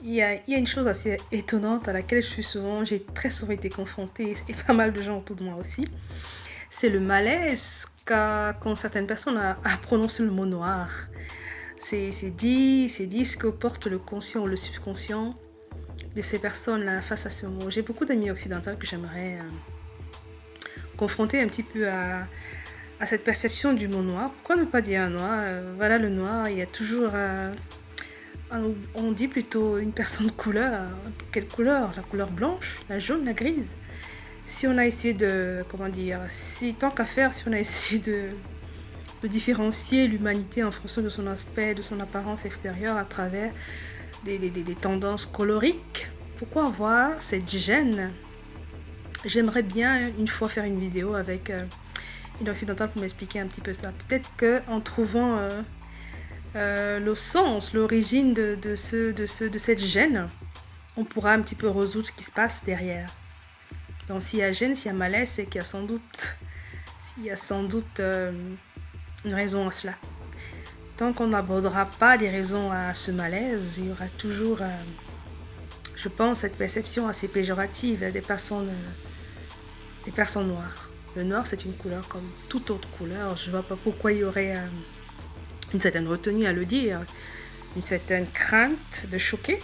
il y a une chose assez étonnante à laquelle j'ai très souvent été confrontée, et pas mal de gens autour de moi aussi. C'est le malaise qu'ont certaines personnes à prononcer le mot noir. C'est dit ce que porte le conscient ou le subconscient de ces personnes-là face à ce mot. J'ai beaucoup d'amis occidentaux que j'aimerais confronter un petit peu à cette perception du mot noir. Pourquoi ne pas dire un noir? Voilà, le noir, il y a toujours... on dit plutôt une personne de couleur. Quelle couleur? La couleur blanche, la jaune, la grise. Si on a essayé de... Comment dire? Si tant qu'à faire, si on a essayé de différencier l'humanité en fonction de son aspect, de son apparence extérieure à travers des tendances coloriques, pourquoi avoir cette gêne? J'aimerais bien une fois faire une vidéo avec une occidentale pour m'expliquer un petit peu ça. Peut-être qu'en trouvant le sens, l'origine de cette gêne, on pourra un petit peu résoudre ce qui se passe derrière. Donc s'il y a gêne, s'il y a malaise, c'est qu'il y a sans doute une raison à cela. Tant qu'on n'abordera pas les raisons à ce malaise, il y aura toujours, je pense, cette perception assez péjorative des personnes noires. Le noir, c'est une couleur comme toute autre couleur. Je ne vois pas pourquoi il y aurait une certaine retenue à le dire, une certaine crainte de choquer.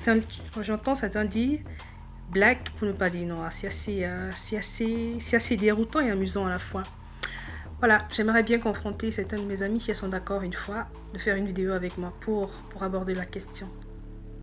Quand j'entends certains dire black pour ne pas dire noir, c'est assez déroutant et amusant à la fois. Voilà, j'aimerais bien confronter certains de mes amis, si elles sont d'accord une fois, de faire une vidéo avec moi pour aborder la question.